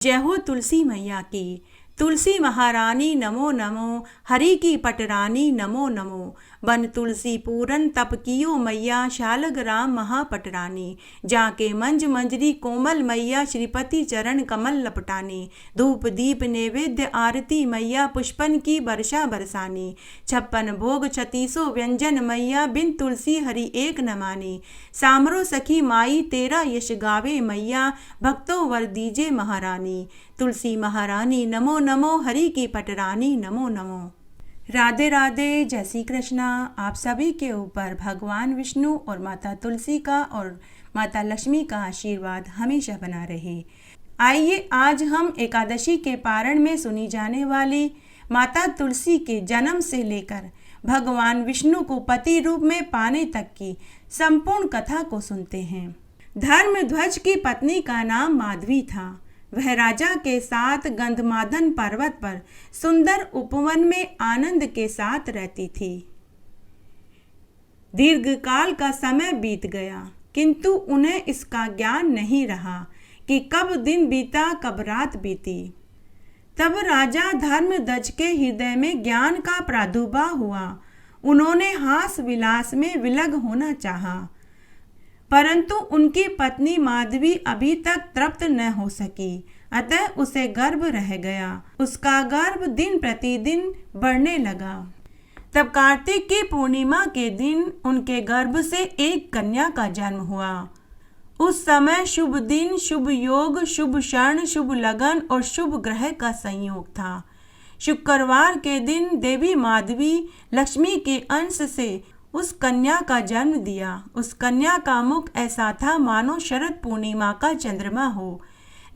जय हो तुलसी मैया की। तुलसी महारानी नमो नमो, हरि की पटरानी नमो नमो। बन तुलसी पूरन तप कियो मैया, शालग्राम महापटरानी। जाके मंज मंजरी कोमल मैया, श्रीपति चरण कमल लपटानी। धूप दीप नैवेद्य आरती मैया, पुष्पन की वर्षा बरसानी। 56 भोग 36 व्यंजन मैया, बिन तुलसी हरि एक न मानी। सामरो सखी माई तेरा यश गावे मैया, भक्तों वर दीजे महारानी। तुलसी महारानी नमो नमो, हरि की पटरानी नमो नमो। राधे राधे, जय श्री कृष्णा। आप सभी के ऊपर भगवान विष्णु और माता तुलसी का और माता लक्ष्मी का आशीर्वाद हमेशा बना रहे। आइए आज हम एकादशी के पारण में सुनी जाने वाली माता तुलसी के जन्म से लेकर भगवान विष्णु को पति रूप में पाने तक की संपूर्ण कथा को सुनते हैं। धर्मध्वज की पत्नी का नाम माधवी था। वह राजा के साथ गंधमादन पर्वत पर सुंदर उपवन में आनंद के साथ रहती थी। दीर्घकाल का समय बीत गया, किंतु उन्हें इसका ज्ञान नहीं रहा कि कब दिन बीता कब रात बीती। तब राजा धर्मध्वज के हृदय में ज्ञान का प्रादुर्भाव हुआ। उन्होंने हास विलास में विलग होना चाहा, परंतु उनकी पत्नी माधवी अभी तक तृप्त न हो सकी, अतः उसे गर्भ रह गया। उसका गर्भ दिन प्रतिदिन बढ़ने लगा। तब कार्तिक की पूर्णिमा के दिन उनके गर्भ से एक कन्या का जन्म हुआ। उस समय शुभ दिन, शुभ योग, शुभ क्षण, शुभ लगन और शुभ ग्रह का संयोग था। शुक्रवार के दिन देवी माधवी लक्ष्मी के अंश से उस कन्या का जन्म दिया। उस कन्या का मुख ऐसा था मानो शरद पूर्णिमा का चंद्रमा हो।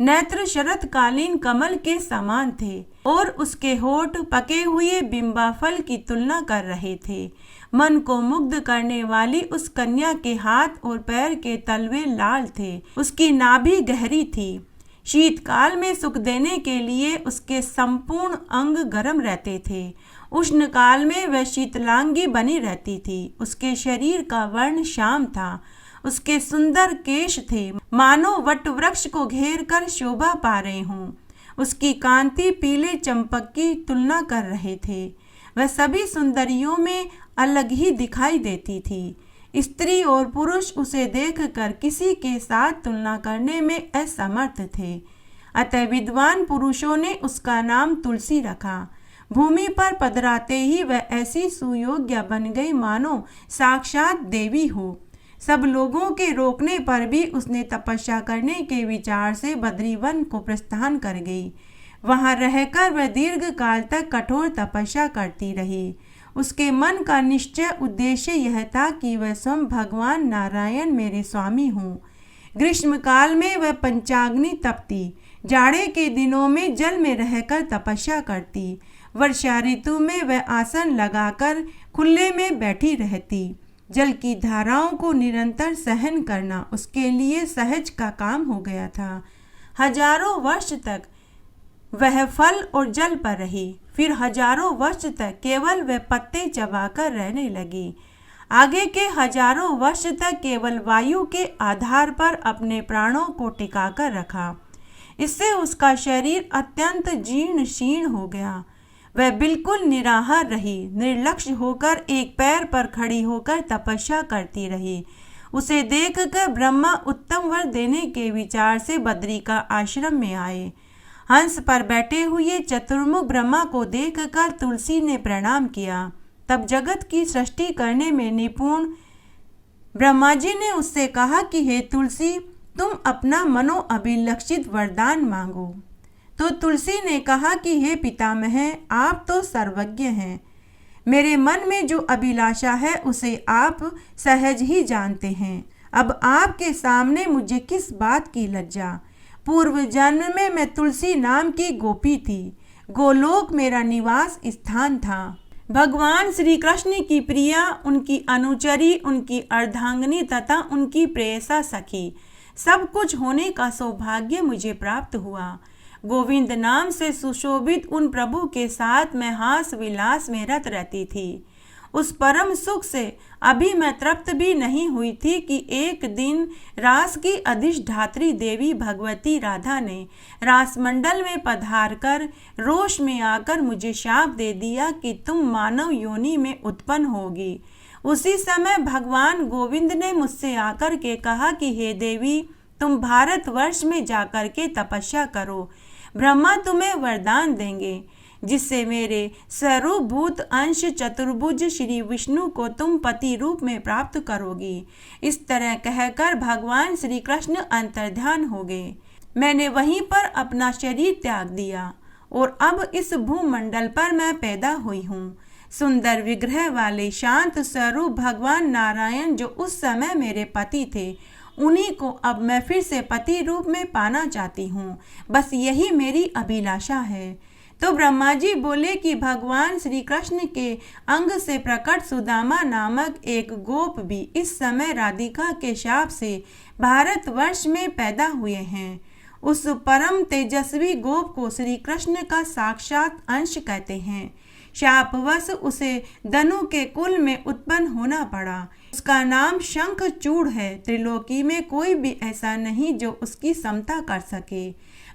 नेत्र शरतकालीन कमल के समान थे और उसके होठ पके हुए बिंबा फल की तुलना कर रहे थे। मन को मुग्ध करने वाली उस कन्या के हाथ और पैर के तलवे लाल थे। उसकी नाभि गहरी थी। शीतकाल में सुख देने के लिए उसके संपूर्ण अंग गर्म रहते थे। उष्ण काल में वह शीतलांगी बनी रहती थी। उसके शरीर का वर्ण श्याम था। उसके सुंदर केश थे, मानो वट वृक्ष को घेर कर शोभा पा रहे हों। उसकी कांति पीले चंपक की तुलना कर रहे थे। वह सभी सुंदरियों में अलग ही दिखाई देती थी। स्त्री और पुरुष उसे देखकर किसी के साथ तुलना करने में असमर्थ थे। अतः विद्वान पुरुषों ने उसका नाम तुलसी रखा। भूमि पर पधराते ही वह ऐसी सुयोग्य बन गई मानो साक्षात देवी हो। सब लोगों के रोकने पर भी उसने तपस्या करने के विचार से बद्रीवन को प्रस्थान कर गई। वहां रहकर वह दीर्घ काल तक कठोर तपस्या करती रही। उसके मन का निश्चय उद्देश्य यह था कि वह स्वयं भगवान नारायण मेरे स्वामी हों। ग्रीष्म काल में वह पंचाग्नि तपती, जाड़े के दिनों में जल में रहकर तपस्या करती, वर्षा ऋतु में वह आसन लगाकर खुले में बैठी रहती। जल की धाराओं को निरंतर सहन करना उसके लिए सहज का काम हो गया था। हजारों वर्ष तक वह फल और जल पर रही, फिर हजारों वर्ष तक केवल वह पत्ते चबाकर रहने लगी। आगे के हजारों वर्ष तक केवल वायु के आधार पर अपने प्राणों को टिकाकर रखा। इससे उसका शरीर अत्यंत जीर्ण शीर्ण हो गया। वह बिल्कुल निराहार रही, निर्लक्ष्य होकर एक पैर पर खड़ी होकर तपस्या करती रही। उसे देखकर ब्रह्मा उत्तम वर देने के विचार से बद्री का आश्रम में आए। हंस पर बैठे हुए चतुर्मुख ब्रह्मा को देखकर तुलसी ने प्रणाम किया। तब जगत की सृष्टि करने में निपुण ब्रह्मा जी ने उससे कहा कि हे तुलसी, तुम अपना मनोअभिलक्षित वरदान मांगो। तो तुलसी ने कहा कि हे पितामह, आप तो सर्वज्ञ हैं। मेरे मन में जो अभिलाषा है उसे आप सहज ही जानते हैं। अब आपके सामने मुझे किस बात की लज्जा। पूर्व जन्म में मैं तुलसी नाम की गोपी थी। गोलोक मेरा निवास स्थान था। भगवान श्री कृष्ण की प्रिया, उनकी अनुचरी, उनकी अर्धांगिनी तथा उनकी प्रेयसा सखी, सब कुछ होने का सौभाग्य मुझे प्राप्त हुआ। गोविंद नाम से सुशोभित उन प्रभु के साथ मैं हास विलास में रत रहती थी। उस परम सुख से अभी मैं तृप्त भी नहीं हुई थी कि एक दिन रास की अधिष्ठात्री देवी भगवती राधा ने रास मंडल में पधार कर रोष में आकर मुझे शाप दे दिया कि तुम मानव योनि में उत्पन्न होगी। उसी समय भगवान गोविंद ने मुझसे आकर के कहा कि हे देवी, तुम भारतवर्ष में जाकर के तपस्या करो, ब्रह्मा तुम्हें वरदान देंगे जिससे मेरे सर्वभूत अंश चतुर्भुज श्री विष्णु को तुम पति रूप में प्राप्त करोगी। इस तरह कहकर भगवान श्री कृष्ण अंतर्ध्यान हो गए। मैंने वहीं पर अपना शरीर त्याग दिया और अब इस भूमंडल पर मैं पैदा हुई हूँ। सुंदर विग्रह वाले शांत स्वरूप भगवान नारायण जो उस समय मेरे पति थे, उन्हीं को अब मैं फिर से पति रूप में पाना चाहती हूँ। बस यही मेरी अभिलाषा है। तो ब्रह्मा जी बोले कि भगवान श्री कृष्ण के अंग से प्रकट सुदामा नामक एक गोप भी इस समय राधिका के शाप से भारतवर्ष में पैदा हुए हैं। उस परम तेजस्वी गोप को श्री कृष्ण का साक्षात अंश कहते हैं। शापवश उसे धनु के कुल में उत्पन्न होना पड़ा। उसका नाम शंखचूड़ है। त्रिलोकी में कोई भी ऐसा नहीं जो उसकी समता कर सके।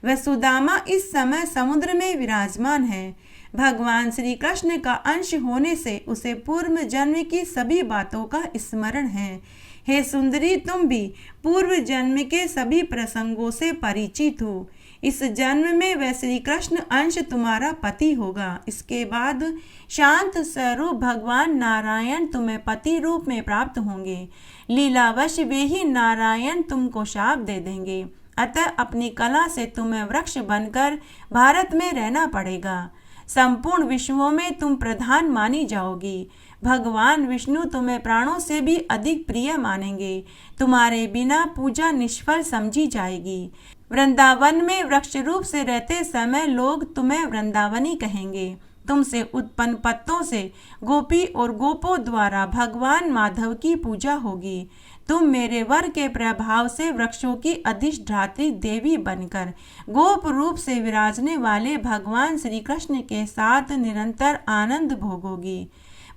वह सुदामा इस समय समुद्र में विराजमान है। भगवान श्री कृष्ण का अंश होने से उसे पूर्व जन्म की सभी बातों का स्मरण है। हे सुंदरी, तुम भी पूर्व जन्म के सभी प्रसंगों से परिचित हो। इस जन्म में वह श्री कृष्ण अंश तुम्हारा पति होगा। इसके बाद शांत स्वरूप भगवान नारायण तुम्हें पति रूप में प्राप्त होंगे। लीलावश वे ही नारायण तुमको शाप दे देंगे। अतः अपनी कला से तुम्हें वृक्ष बनकर भारत में रहना पड़ेगा। संपूर्ण विश्वों में तुम प्रधान मानी जाओगी। भगवान विष्णु तुम्हें प्राणों से भी अधिक प्रिय मानेंगे। तुम्हारे बिना पूजा निष्फल समझी जाएगी। वृंदावन में वृक्ष रूप से रहते समय लोग तुम्हें वृंदावनी कहेंगे। तुमसे उत्पन्न पत्तों से गोपी और गोपों द्वारा भगवान माधव की पूजा होगी। तुम मेरे वर के प्रभाव से वृक्षों की अधिष्ठात्री देवी बनकर गोप रूप से विराजने वाले भगवान श्री कृष्ण के साथ निरंतर आनंद भोगोगी।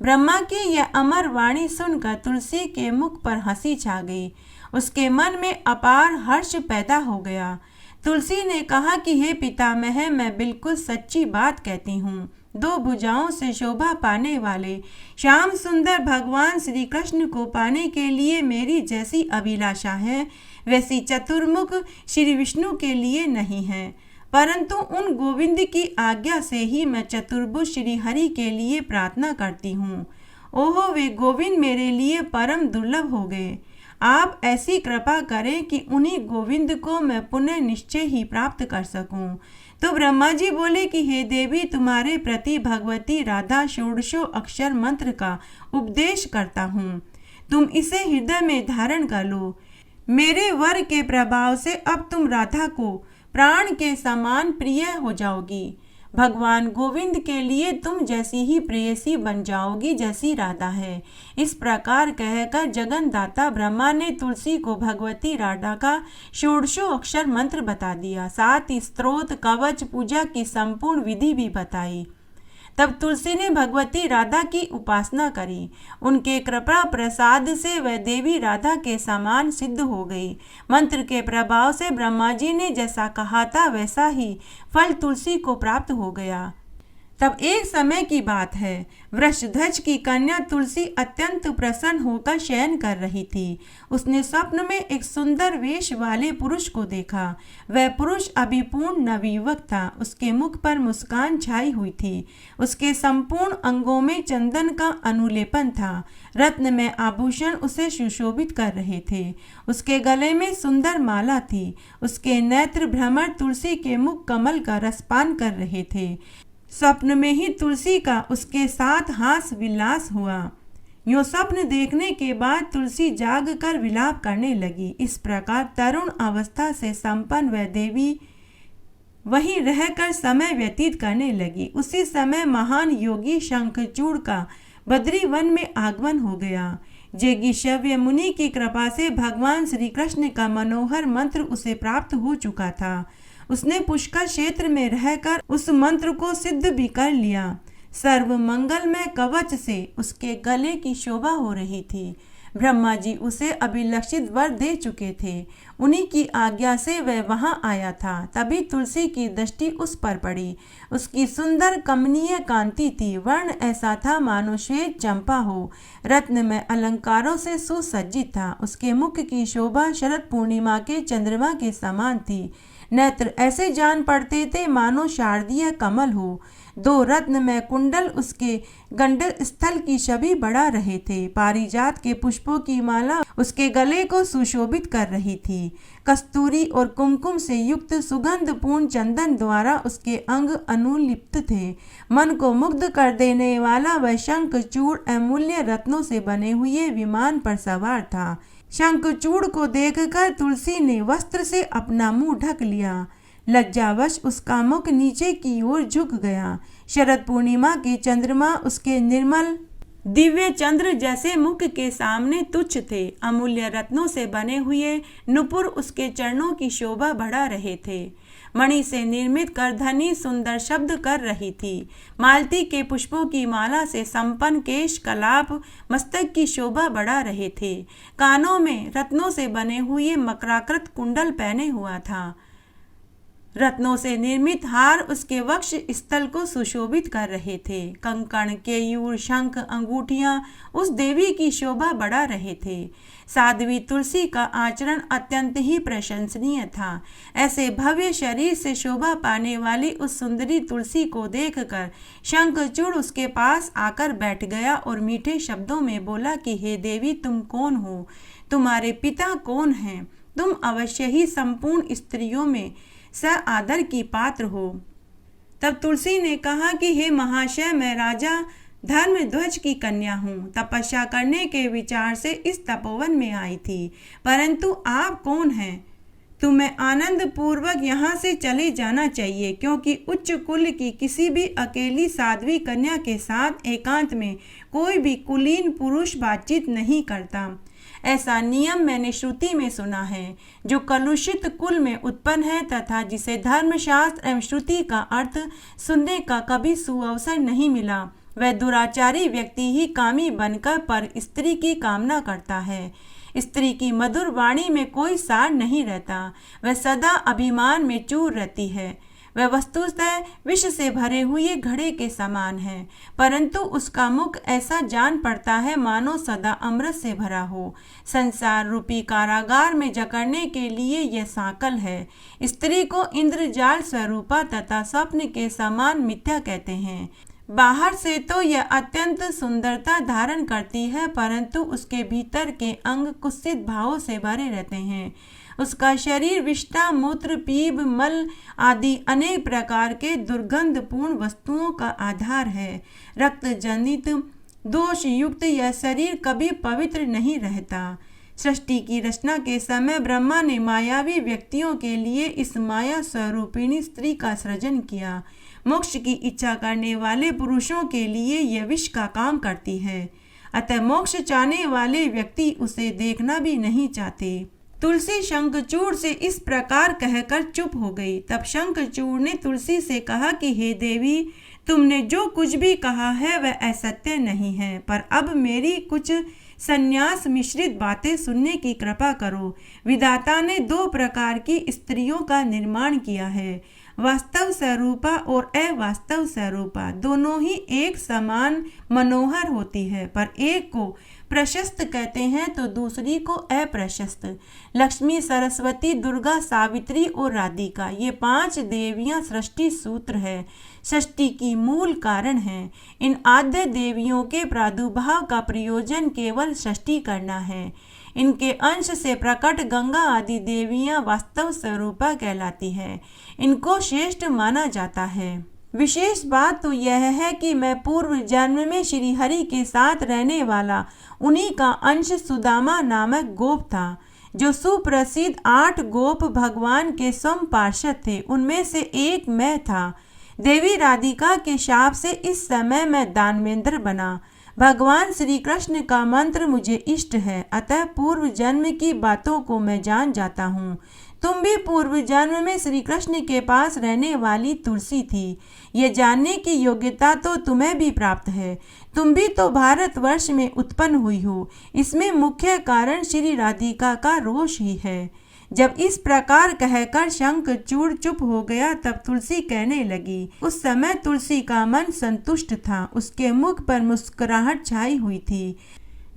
ब्रह्मा की यह अमर वाणी सुनकर तुलसी के मुख पर हंसी छा गई। उसके मन में अपार हर्ष पैदा हो गया। तुलसी ने कहा कि हे पितामह, मैं बिल्कुल सच्ची बात कहती हूँ। दो भुजाओं से शोभा पाने वाले श्याम सुंदर भगवान श्री कृष्ण को पाने के लिए मेरी जैसी अभिलाषा है, वैसी चतुर्मुख श्री विष्णु के लिए नहीं है। परंतु उन गोविंद की आज्ञा से ही मैं चतुर्भुज श्री हरि के लिए प्रार्थना करती हूँ। ओहो, वे गोविंद मेरे लिए परम दुर्लभ हो गए। आप ऐसी कृपा करें कि उन्हीं गोविंद को मैं पुनः निश्चय ही प्राप्त कर सकूं। तो ब्रह्मा जी बोले कि हे देवी, तुम्हारे प्रति भगवती राधा षोडशो अक्षर मंत्र का उपदेश करता हूँ। तुम इसे हृदय में धारण कर लो। मेरे वर के प्रभाव से अब तुम राधा को प्राण के समान प्रिय हो जाओगी। भगवान गोविंद के लिए तुम जैसी ही प्रेयसी बन जाओगी जैसी राधा है। इस प्रकार कहकर जगन्दाता ब्रह्मा ने तुलसी को भगवती राधा का षोडशो अक्षर मंत्र बता दिया। साथ ही स्तोत्र, कवच, पूजा की संपूर्ण विधि भी बताई। तब तुलसी ने भगवती राधा की उपासना करी। उनके कृपा प्रसाद से वह देवी राधा के समान सिद्ध हो गई। मंत्र के प्रभाव से ब्रह्मा जी ने जैसा कहा था वैसा ही फल तुलसी को प्राप्त हो गया। तब एक समय की बात है, वृषध्वज की कन्या तुलसी अत्यंत प्रसन्न होकर शयन कर रही थी। उसने स्वप्न में एक सुंदर वेश वाले पुरुष को देखा। वह पुरुष अभी पूर्ण नवयुवक था। उसके मुख पर मुस्कान छाई हुई थी। उसके संपूर्ण अंगों में चंदन का अनुलेपन था। रत्न में आभूषण उसे सुशोभित कर रहे थे। उसके गले में सुंदर माला थी। उसके नेत्र भ्रमर तुलसी के मुख कमल का रसपान कर रहे थे। स्वप्न में ही तुलसी का उसके साथ हास विलास हुआ। यो स्वप्न देखने के बाद तुलसी जाग कर विलाप करने लगी। इस प्रकार तरुण अवस्था से संपन्न वह देवी वहीं रहकर समय व्यतीत करने लगी। उसी समय महान योगी शंखचूड़ का बद्री वन में आगमन हो गया। जेगीशव्य मुनि की कृपा से भगवान श्री कृष्ण का मनोहर मंत्र उसे प्राप्त हो चुका था। उसने पुष्कर क्षेत्र में रहकर उस मंत्र को सिद्ध भी कर लिया। सर्व मंगलमय कवच से उसके गले की शोभा हो रही थी। ब्रह्मा जी उसे अभिलषित वर दे चुके थे। उन्हीं की आज्ञा से वह वहां आया था। तभी तुलसी की दृष्टि उस पर पड़ी। उसकी सुंदर कमनीय कांति थी। वर्ण ऐसा था मानो श्वेत चंपा हो, रत्न में अलंकारों से सुसज्जित था। उसके मुख की शोभा शरद पूर्णिमा के चंद्रमा के समान थी। नेत्र ऐसे जान पड़ते थे मानो शारदीय कमल हो। दो रत्न में कुंडल उसके गंडल स्थल की छवि बढ़ा रहे थे। पारिजात के पुष्पों की माला उसके गले को सुशोभित कर रही थी। कस्तूरी और कुमकुम से युक्त सुगंधपूर्ण चंदन द्वारा उसके अंग अनुलिप्त थे। मन को मुग्ध कर देने वाला वह शंखचूड़ अमूल्य रत्नों से बने हुए विमान पर सवार था। शंखचूड़ को देखकर तुलसी ने वस्त्र से अपना मुंह ढक लिया। लज्जावश उसका मुख नीचे की ओर झुक गया। शरद पूर्णिमा के चंद्रमा उसके निर्मल दिव्य चंद्र जैसे मुख के सामने तुच्छ थे। अमूल्य रत्नों से बने हुए नुपुर उसके चरणों की शोभा बढ़ा रहे थे। मणि से निर्मित करधनी सुंदर शब्द कर रही थी। मालती के पुष्पों की माला से संपन्न केश कलाप मस्तक की शोभा बढ़ा रहे थे। कानों में रत्नों से बने हुए मकराकृत कुंडल पहने हुआ था। रत्नों से निर्मित हार उसके वक्ष स्थल को सुशोभित कर रहे थे। कंकण, केयूर, शंख, अंगूठियां उस देवी की शोभा बढ़ा रहे थे। साध्वी तुलसी का आचरण अत्यंत ही प्रशंसनीय था। ऐसे भव्य शरीर से शोभा पाने वाली उस सुंदरी तुलसी को देखकर शंखचूड़ उसके पास आकर बैठ गया और मीठे शब्दों में बोला कि हे देवी, तुम कौन हो? तुम्हारे पिता कौन हैं? तुम अवश्य ही संपूर्ण स्त्रियों में स आदर की पात्र हो। तब तुलसी ने कहा कि हे महाशय, मैं राजा धर्मध्वज की कन्या हूँ। तपस्या करने के विचार से इस तपोवन में आई थी। परंतु आप कौन हैं? तुम्हें आनंद पूर्वक यहाँ से चले जाना चाहिए, क्योंकि उच्च कुल की किसी भी अकेली साध्वी कन्या के साथ एकांत में कोई भी कुलीन पुरुष बातचीत नहीं करता। ऐसा नियम मैंने श्रुति में सुना है। जो कलुषित कुल में उत्पन्न है तथा जिसे धर्मशास्त्र एवं श्रुति का अर्थ सुनने का कभी सुअवसर नहीं मिला, वह दुराचारी व्यक्ति ही कामी बनकर पर स्त्री की कामना करता है। स्त्री की मधुर वाणी में कोई सार नहीं रहता। वह सदा अभिमान में चूर रहती है। वह वस्तुतः विष से भरे हुए घड़े के समान है, परंतु उसका मुख ऐसा जान पड़ता है मानो सदा अमृत से भरा हो। संसार रूपी कारागार में जकड़ने के लिए यह सांकल है। स्त्री को इंद्रजाल स्वरूपा तथा स्वप्न के समान मिथ्या कहते हैं। बाहर से तो यह अत्यंत सुंदरता धारण करती है, परंतु उसके भीतर के अंग कुत्सित भावों से भरे रहते हैं। उसका शरीर विष्ठा, मूत्र, पीप, मल आदि अनेक प्रकार के दुर्गंधपूर्ण वस्तुओं का आधार है। रक्त जनित दोष युक्त यह शरीर कभी पवित्र नहीं रहता। सृष्टि की रचना के समय ब्रह्मा ने मायावी व्यक्तियों के लिए इस माया स्वरूपिणी स्त्री का सृजन किया। मोक्ष की इच्छा करने वाले पुरुषों के लिए यह विष का काम करती है। अतः मोक्ष चाहने वाले व्यक्ति उसे देखना भी नहीं चाहते। तुलसी शंखचूड़ से इस प्रकार कहकर चुप हो गई। तब शंखचूड़ ने तुलसी से कहा कि हे देवी, तुमने जो कुछ भी कहा है वह असत्य नहीं है, पर अब मेरी कुछ संन्यास मिश्रित बातें सुनने की कृपा करो। विधाता ने दो प्रकार की स्त्रियों का निर्माण किया है, वास्तव स्वरूपा और अवास्तव स्वरूपा। दोनों ही एक समान मनोहर होती है, पर एक को प्रशस्त कहते हैं तो दूसरी को अप्रशस्त। लक्ष्मी, सरस्वती, दुर्गा, सावित्री और राधिका, ये 5 देवियां सृष्टि सूत्र है, सृष्टि की मूल कारण है। इन आद्य देवियों के प्रादुर्भाव का प्रयोजन केवल सृष्टि करना है। इनके अंश से प्रकट गंगा आदि देवियां वास्तव स्वरूपा कहलाती है। इनको श्रेष्ठ माना जाता है। विशेष बात तो यह है कि मैं पूर्व जन्म में श्री हरि के साथ रहने वाला उन्हीं का अंश सुदामा नामक गोप था। जो सुप्रसिद्ध 8 गोप भगवान के सम पार्षद थे, उनमें से एक मैं था। देवी राधिका के शाप से इस समय मैं दानवेंद्र बना। भगवान श्री कृष्ण का मंत्र मुझे इष्ट है, अतः पूर्व जन्म की बातों को मैं जान जाता हूँ। तुम भी पूर्व जन्म में श्री कृष्ण के पास रहने वाली तुलसी थी। ये जानने की योग्यता तो तुम्हें भी प्राप्त है। तुम भी तो भारतवर्ष में उत्पन्न हुई हो। इसमें मुख्य कारण श्री राधिका का रोष ही है। जब इस प्रकार कहकर शंखचूड़ चुप हो गया तब तुलसी कहने लगी। उस समय तुलसी का मन संतुष्ट था। उसके मुख पर मुस्कुराहट छाई हुई थी।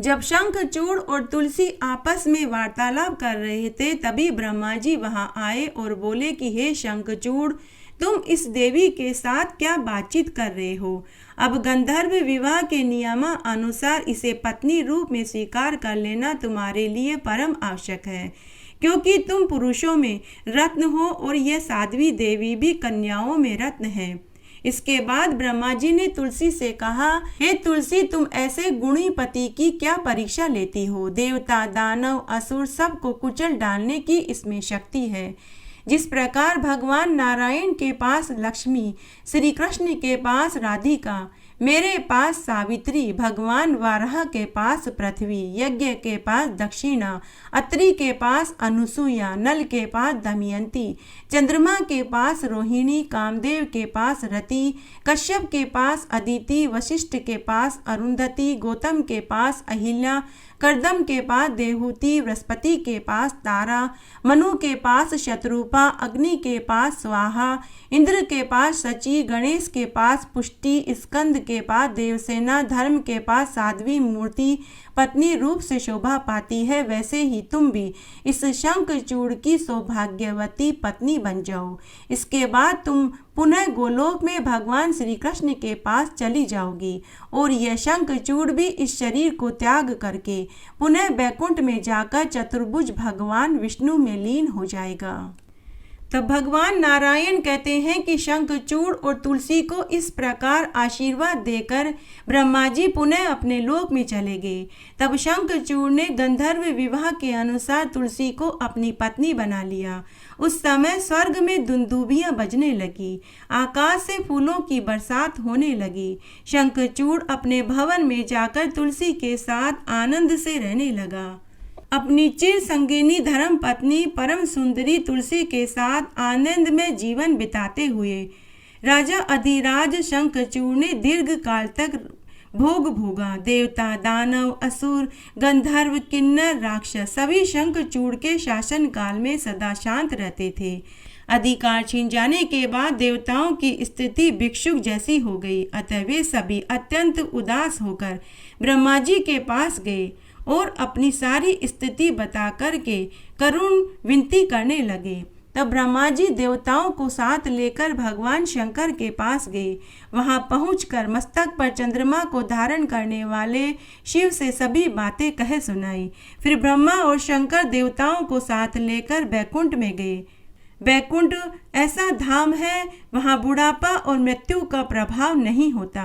जब शंखचूड़ और तुलसी आपस में वार्तालाप कर रहे थे तभी ब्रह्मा जी वहां आए और बोले कि हे शंखचूड़, तुम इस देवी के साथ क्या बातचीत कर रहे हो? अब गंधर्व विवाह के नियमानुसार इसे पत्नी रूप में स्वीकार कर लेना तुम्हारे लिए परम आवश्यक है, क्योंकि तुम पुरुषों में रत्न हो और यह साध्वी देवी भी कन्याओं में रत्न है। इसके बाद ब्रह्मा जी ने तुलसी से कहा, हे तुलसी, तुम ऐसे गुणी पति की क्या परीक्षा लेती हो? देवता, दानव, असुर सबको कुचल डालने की इसमें शक्ति है। जिस प्रकार भगवान नारायण के पास लक्ष्मी, श्री कृष्ण के पास राधिका, मेरे पास सावित्री, भगवान वाराह के पास पृथ्वी, यज्ञ के पास दक्षिणा, अत्रि के पास अनुसुईया, नल के पास दमयंती, चंद्रमा के पास रोहिणी, कामदेव के पास रति, कश्यप के पास अदिति, वशिष्ठ के पास अरुंधति, गौतम के पास अहिल्या, कर्दम के पास देवहूति, बृहस्पति के पास तारा, मनु के पास शत्रुपा, अग्नि के पास स्वाहा, इंद्र के पास शची, गणेश के पास पुष्टि, स्कंद के पास देवसेना, धर्म के पास साध्वी मूर्ति पत्नी रूप से शोभा पाती है। वैसे ही तुम भी इस शंखचूड़ की सौभाग्यवती पत्नी बन जाओ। इसके बाद तुम पुनः गोलोक में भगवान श्री कृष्ण के पास चली जाओगी और यह शंखचूड़ भी इस शरीर को त्याग करके पुनः बैकुंठ में जाकर चतुर्भुज भगवान विष्णु में लीन हो जाएगा। तब भगवान नारायण कहते हैं कि शंखचूड़ और तुलसी को इस प्रकार आशीर्वाद देकर ब्रह्मा जी पुनः अपने लोक में चले गए। तब शंखचूड़ ने गंधर्व विवाह के अनुसार तुलसी को अपनी पत्नी बना लिया। उस समय स्वर्ग में दुंदुभियां बजने लगी, आकाश से फूलों की बरसात होने लगी। शंखचूड़ अपने भवन में जाकर तुलसी के साथ आनंद से रहने लगा। अपनी चिर संगिनी धर्म पत्नी परम सुंदरी तुलसी के साथ आनंद में जीवन बिताते हुए राजा अधिराज शंखचूड़ ने दीर्घ काल तक भोग भोगा। देवता, दानव, असुर, गंधर्व, किन्नर, राक्षस सभी शंखचूड़ के शासन काल में सदा शांत रहते थे। अधिकार छीन जाने के बाद देवताओं की स्थिति भिक्षुक जैसी हो गई। अतः वे सभी अत्यंत उदास होकर ब्रह्मा जी के पास गए और अपनी सारी स्थिति बता करके करुण विनती करने लगे। तब ब्रह्मा जी देवताओं को साथ लेकर भगवान शंकर के पास गए। वहां पहुंचकर मस्तक पर चंद्रमा को धारण करने वाले शिव से सभी बातें कह सुनाई। फिर ब्रह्मा और शंकर देवताओं को साथ लेकर बैकुंठ में गए। बैकुंठ ऐसा धाम है, वहाँ बुढ़ापा और मृत्यु का प्रभाव नहीं होता।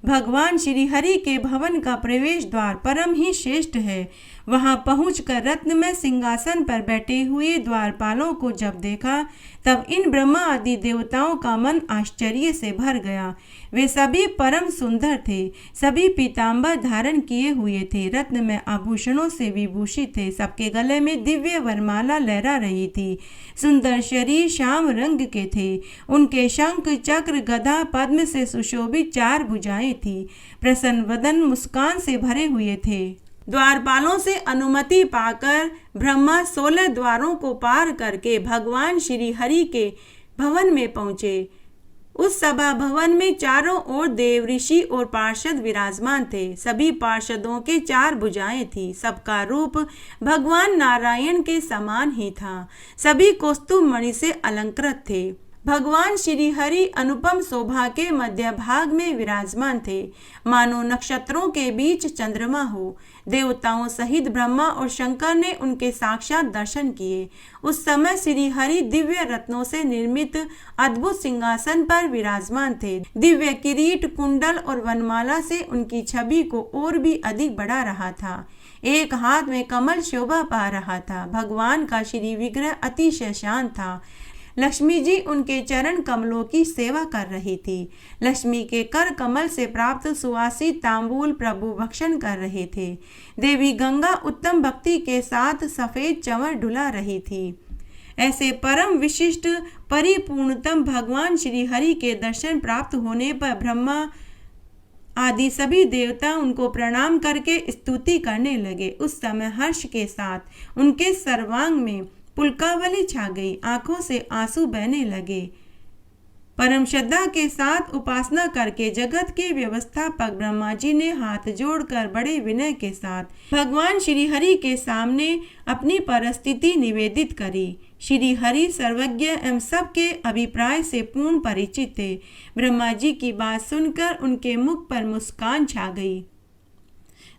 भगवान श्री हरि के भवन का प्रवेश द्वार परम ही श्रेष्ठ है। वहाँ पहुंचकर रत्नमय सिंहासन पर बैठे हुए द्वारपालों को जब देखा तब इन ब्रह्मा आदि देवताओं का मन आश्चर्य से भर गया। वे सभी परम सुंदर थे, सभी पीतांबर धारण किए हुए थे, रत्नमय आभूषणों से विभूषित थे। सबके गले में दिव्य वरमाला लहरा रही थी। सुंदर शरीर श्याम रंग के थे। उनके शंख, चक्र, गदा, पद्म से सुशोभित 4 भुजाएं थी। प्रसन्न वदन मुस्कान से भरे हुए थे। द्वारपालों से अनुमति पाकर ब्रह्मा 16 द्वारों को पार करके भगवान श्री हरि के भवन में पहुंचे। उस सभा भवन में चारों ओर देव, ऋषि और पार्षद विराजमान थे। सभी पार्षदों के 4 भुजाएं थी। सबका रूप भगवान नारायण के समान ही था। सभी कौस्तुभ मणि से अलंकृत थे। भगवान श्री हरि अनुपम शोभा के मध्य भाग में विराजमान थे, मानो नक्षत्रों के बीच चंद्रमा हो। देवताओं सहित ब्रह्मा और शंकर ने उनके साक्षात दर्शन किए। उस समय श्री हरि दिव्य रत्नों से निर्मित अद्भुत सिंहासन पर विराजमान थे। दिव्य किरीट, कुंडल और वनमाला से उनकी छवि को और भी अधिक बढ़ा रहा था। एक हाथ में कमल शोभा पा रहा था। भगवान का श्री विग्रह अतिशय शांत था। लक्ष्मी जी उनके चरण कमलों की सेवा कर रही थी। लक्ष्मी के कर कमल से प्राप्त सुवासित तांबूल प्रभु भक्षण कर रहे थे। देवी गंगा उत्तम भक्ति के साथ सफेद चंवर ढुला रही थी। ऐसे परम विशिष्ट परिपूर्णतम भगवान श्री हरि के दर्शन प्राप्त होने पर ब्रह्मा आदि सभी देवता उनको प्रणाम करके स्तुति करने लगे। उस समय हर्ष के साथ उनके सर्वांग में पुलकावली छा गई, आंखों से आंसू बहने लगे। परम श्रद्धा के साथ उपासना करके जगत के व्यवस्थापक ब्रह्मा जी ने हाथ जोड़कर बड़े विनय के साथ भगवान श्री हरि के सामने अपनी परिस्थिति निवेदित करी। श्री हरि सर्वज्ञ एवं सबके अभिप्राय से पूर्ण परिचित थे। ब्रह्मा जी की बात सुनकर उनके मुख पर मुस्कान छा गई।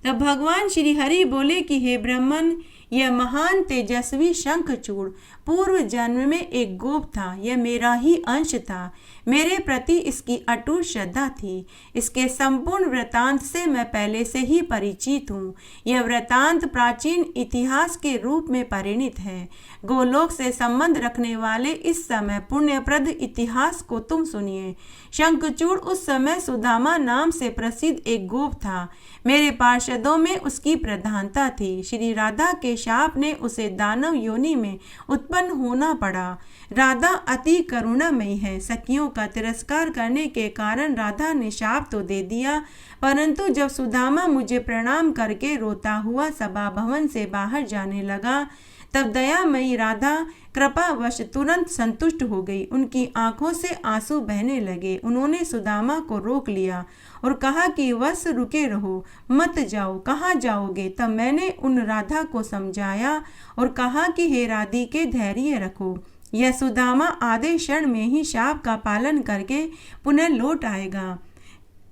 तब भगवान श्री हरि बोले कि हे ब्राह्मण, यह महान तेजस्वी शंखचूड़ पूर्व जन्म में एक गोप था। यह मेरा ही अंश था। मेरे प्रति इसकी अटूट श्रद्धा थी। इसके संपूर्ण वृतांत से मैं पहले से ही परिचित हूँ। यह वृतांत प्राचीन इतिहास के रूप में परिणित है। गोलोक से संबंध रखने वाले इस समय पुण्यप्रद इतिहास को तुम सुनिए। शंखचूड़ उस समय सुदामा नाम से प्रसिद्ध एक गोप था। मेरे पार्षदों में उसकी प्रधानता थी। श्री राधा के शाप ने उसे दानव योनि में उत्पन्न होना पड़ा। राधा अति करुणामयी है। सखियों का तिरस्कार करने के कारण राधा ने शाप तो दे दिया, परंतु जब सुदामा मुझे प्रणाम करके रोता हुआ सभा भवन से बाहर जाने लगा, तब दयामयी राधा कृपावश तुरंत संतुष्ट हो गई। उनकी आंखों से आंसू बहने लगे। उन्होंने सुदामा को रोक लिया और कहा कि वश रुके रहो, मत जाओ। कहाँ जाओगे? तब मैंने उन राधा को समझाया और कहा कि हे राधिके, धैर्य रखो। यह सुदामा आधे क्षण में ही शाप का पालन करके पुनः लौट आएगा।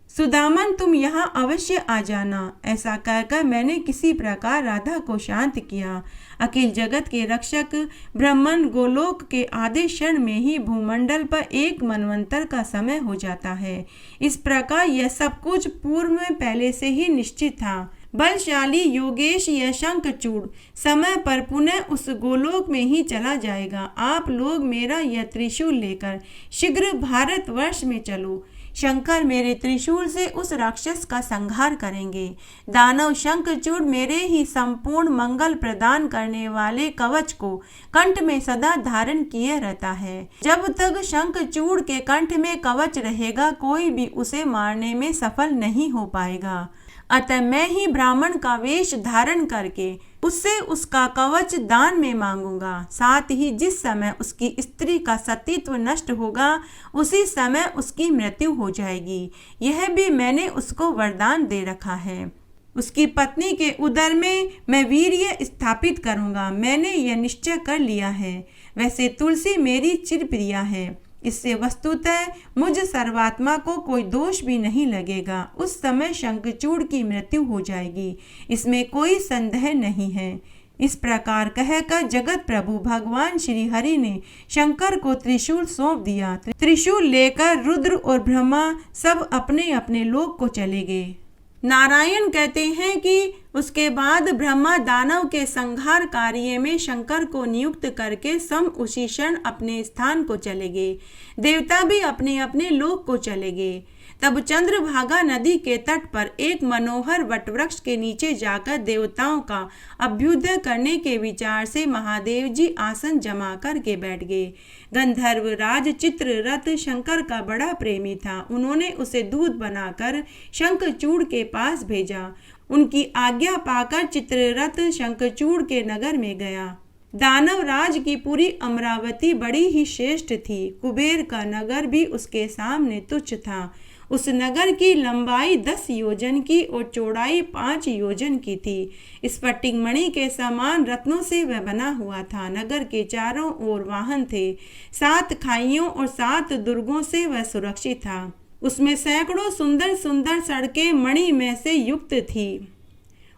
सुदामन, तुम यहाँ अवश्य आ जाना। ऐसा कहकर मैंने किसी प्रकार राधा को शांत किया। अखिल जगत के रक्षक ब्रह्मन गोलोक के आधे क्षण में ही भूमंडल पर एक मनवंतर का समय हो जाता है। इस प्रकार यह सब कुछ पूर्व में पहले से ही निश्चित था। बलशाली योगेश यह शंखचूड़ समय पर पुनः उस गोलोक में ही चला जाएगा। आप लोग मेरा यह त्रिशूल लेकर शीघ्र भारतवर्ष में चलो। शंकर मेरे त्रिशूल से उस राक्षस का संहार करेंगे। दानव शंखचूड़ मेरे ही संपूर्ण मंगल प्रदान करने वाले कवच को कंठ में सदा धारण किए रहता है। जब तक शंखचूड़ के कंठ में कवच रहेगा, कोई भी उसे मारने में सफल नहीं हो पाएगा। अतः मैं ही ब्राह्मण का वेश धारण करके उससे उसका कवच दान में मांगूंगा। साथ ही जिस समय उसकी स्त्री का सतीत्व नष्ट होगा, उसी समय उसकी मृत्यु हो जाएगी। यह भी मैंने उसको वरदान दे रखा है। उसकी पत्नी के उदर में मैं वीर्य स्थापित करूंगा। मैंने यह निश्चय कर लिया है। वैसे तुलसी मेरी चिरप्रिया है। इससे वस्तुतः मुझ सर्वात्मा को कोई दोष भी नहीं लगेगा। उस समय शंखचूड़ की मृत्यु हो जाएगी, इसमें कोई संदेह नहीं है। इस प्रकार कहकर जगत प्रभु भगवान श्री हरि ने शंकर को त्रिशूल सौंप दिया। त्रिशूल लेकर रुद्र और ब्रह्मा सब अपने अपने लोक को चले गए। नारायण कहते हैं कि उसके बाद ब्रह्मा दानव के संहार कार्य में शंकर को नियुक्त करके सम उसी क्षण अपने स्थान को चले गए। देवता भी अपने अपने लोक को चले गए। तब चंद्रभागा नदी के तट पर एक मनोहर वटवृक्ष के नीचे जाकर देवताओं का अभ्युदय करने के विचार से महादेव जी आसन जमा करके बैठ गए। गंधर्व राज चित्ररथ शंकर का बड़ा प्रेमी था। उन्होंने उसे दूध बनाकर शंखचूड़ के पास भेजा। उनकी आज्ञा पाकर चित्ररथ शंखचूड़ के नगर में गया। दानव राज की पूरी अमरावती बड़ी ही श्रेष्ठ थी। कुबेर का नगर भी उसके सामने तुच्छ था। उस नगर की लंबाई 10 योजन की और चौड़ाई 5 योजन की थी। स्फटिक मणि के समान रत्नों से वह बना हुआ था। नगर के चारों ओर वाहन थे। 7 खाइयों और 7 दुर्गों से वह सुरक्षित था। उसमें सैकड़ों सुंदर सुंदर सड़कें मणिमय से युक्त थी।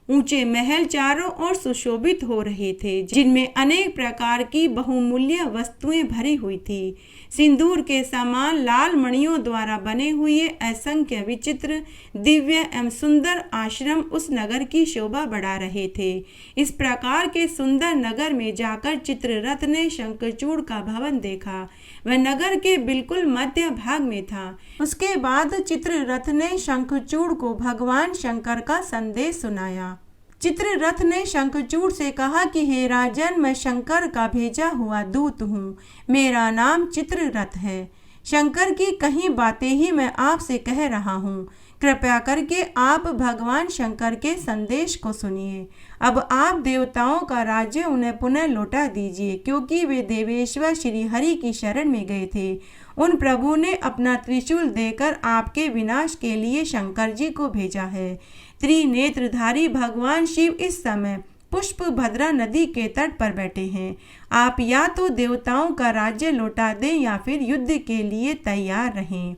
ऊंचे महल चारों ओर सुशोभित हो रहे थे, जिनमें अनेक प्रकार की बहुमूल्य वस्तुएं भरी हुई थी। सिंदूर के समान लाल मणियों द्वारा बने हुए असंख्य विचित्र दिव्य एवं सुंदर आश्रम उस नगर की शोभा बढ़ा रहे थे। इस प्रकार के सुंदर नगर में जाकर चित्ररथ ने शंखचूड़ का भवन देखा। वह नगर के बिल्कुल मध्य भाग में था। उसके बाद चित्ररथ ने शंखचूड़ को भगवान शंकर का संदेश सुनाया। चित्ररथ ने शंखचूड़ से कहा कि हे राजन, मैं शंकर का भेजा हुआ दूत हूँ। मेरा नाम चित्ररथ है। शंकर की कहीं बातें ही मैं आपसे कह रहा हूँ। कृपया करके आप भगवान शंकर के संदेश को सुनिए। अब आप देवताओं का राज्य उन्हें पुनः लौटा दीजिए, क्योंकि वे देवेश्वर श्री हरि की शरण में गए थे। उन प्रभु ने अपना त्रिशूल देकर आपके विनाश के लिए शंकर जी को भेजा है। त्रिनेत्रधारी भगवान शिव इस समय पुष्प भद्रा नदी के तट पर बैठे हैं। आप या तो देवताओं का राज्य लौटा दें या फिर युद्ध के लिए तैयार रहें।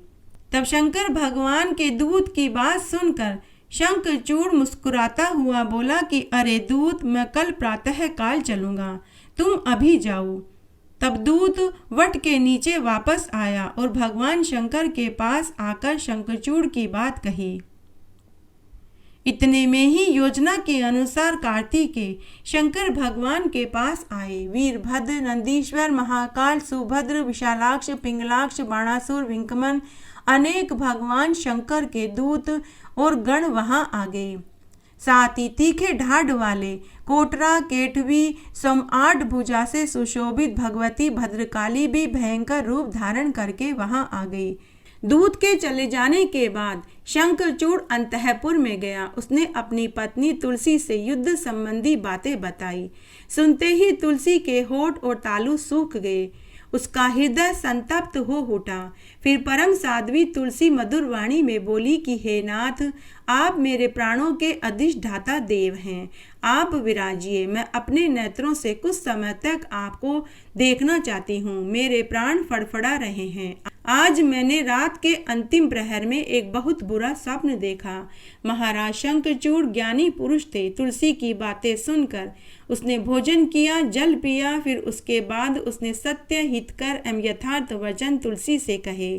तब शंकर भगवान के दूत की बात सुनकर शंखचूड़ मुस्कुराता हुआ बोला कि अरे दूत, मैं कल प्रातः काल चलूंगा, तुम अभी जाओ। तब दूत वट के नीचे वापस आया और भगवान शंकर के पास आकर शंखचूड़ की बात कही। इतने में ही योजना के अनुसार कार्तिकेय शंकर भगवान के पास आए। वीरभद्र, नंदीश्वर, महाकाल, सुभद्र, विशालाक्ष, पिंगलाक्ष, बाणासुर, विंकमन अनेक भगवान शंकर के दूत और गण वहां आ गए। साथ ही तीखे ढाड वाले कोटरा केठवी सम-8 भुजा से सुशोभित भगवती भद्रकाली भी भयंकर रूप धारण करके वहां आ गई। दूत के चले जाने के बाद शंखचूड़ अंतःपुर में गया। उसने अपनी पत्नी तुलसी से युद्ध संबंधी बातें बताई। सुनते ही तुलसी के होठ और तालू सूख गए। उसका हृदय संतप्त हो उठा। फिर परम साध्वी तुलसी मधुर वाणी में बोली कि हे नाथ, आप मेरे प्राणों के अधिष्ठाता देव हैं। आप विराजिए, मैं अपने नेत्रों से कुछ समय तक आपको देखना चाहती हूँ। मेरे प्राण फड़फड़ा रहे हैं। आज मैंने रात के अंतिम प्रहर में एक बहुत बुरा स्वप्न देखा। महाराज शंखचूड़ ज्ञानी पुरुष थे। तुलसी की बातें सुनकर उसने भोजन किया, जल पिया। फिर उसके बाद उसने सत्य हितकर एवं यथार्थ वचन तुलसी से कहे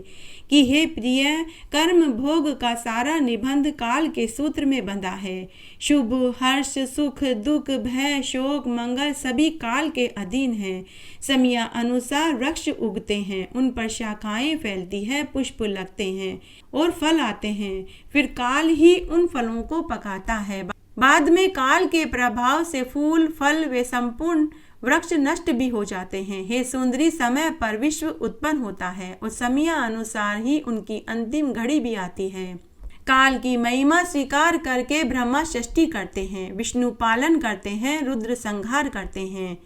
कि हे प्रिय, कर्म भोग का सारा निबंध काल के सूत्र में बंधा है। शुभ, हर्ष, सुख, दुख, भय, शोक, मंगल सभी काल के अधीन हैं। समय अनुसार वृक्ष उगते हैं, उन पर शाखाएं फैलती है, पुष्प लगते हैं और फल आते हैं। फिर काल ही उन फलों को पकाता है। बाद में काल के प्रभाव से फूल, फल वे संपूर्ण वृक्ष नष्ट भी हो जाते हैं। हे सुंदरी, समय पर विश्व उत्पन्न होता है और समय अनुसार ही उनकी अंतिम घड़ी भी आती है। काल की महिमा स्वीकार करके ब्रह्मा सृष्टि करते हैं, विष्णु पालन करते हैं, रुद्र संहार करते हैं।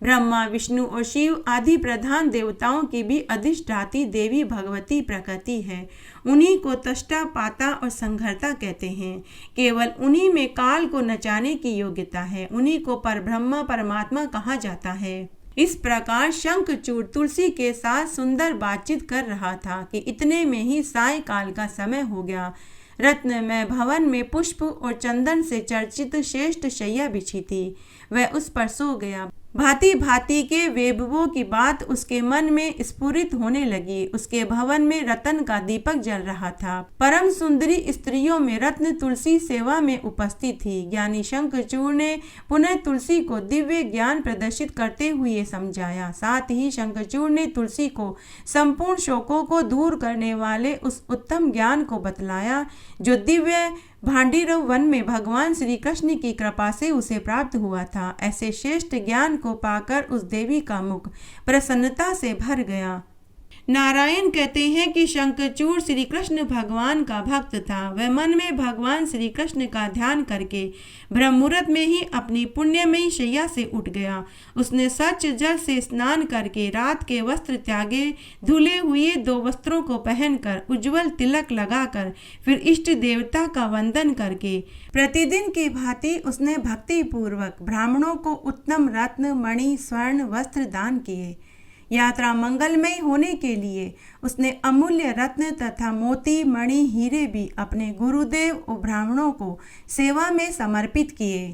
ब्रह्मा, विष्णु और शिव आदि प्रधान देवताओं की भी अधिष्ठाती देवी भगवती प्रकृति है। उन्हीं को तष्टा, पाता और संहर्ता कहते हैं। केवल उन्हीं में काल को नचाने की योग्यता है। उन्हीं को परब्रह्म परमात्मा कहा जाता है। इस प्रकार शंखचूड़ तुलसी के साथ सुंदर बातचीत कर रहा था कि इतने में ही सायंकाल का समय हो गया। रत्नमय भवन में पुष्प और चंदन से चर्चित श्रेष्ठ शैया बिछी थी। वह उस पर सो गया। भांति भांति के वैभवों की बात उसके मन में स्फुरित होने लगी। उसके भवन में रतन का दीपक जल रहा था। परम सुंदरी स्त्रियों में रत्न तुलसी सेवा में उपस्थित थी। ज्ञानी शंखचूड़ ने पुनः तुलसी को दिव्य ज्ञान प्रदर्शित करते हुए समझाया। साथ ही शंखचूड़ ने तुलसी को संपूर्ण शोकों को दूर करने वाले उस उत्तम ज्ञान को बतलाया जो दिव्य भांडीरव वन में भगवान श्री कृष्ण की कृपा से उसे प्राप्त हुआ था। ऐसे श्रेष्ठ ज्ञान को पाकर उस देवी का मुख प्रसन्नता से भर गया। नारायण कहते हैं कि शंखचूड़ श्री कृष्ण भगवान का भक्त था। वह मन में भगवान श्री कृष्ण का ध्यान करके ब्रह्म मुहूर्त में ही अपनी पुण्यमयी शैया से उठ गया। उसने स्वच्छ जल से स्नान करके रात के वस्त्र त्यागे, धुले हुए 2 वस्त्रों को पहनकर, उज्जवल तिलक लगाकर, फिर इष्ट देवता का वंदन करके प्रतिदिन की भांति उसने भक्ति पूर्वक ब्राह्मणों को उत्तम रत्न, मणि, स्वर्ण वस्त्र दान किए। यात्रा मंगलमय होने के लिए उसने अमूल्य रत्न तथा मोती, मणि, हीरे भी अपने गुरुदेव और ब्राह्मणों को सेवा में समर्पित किए।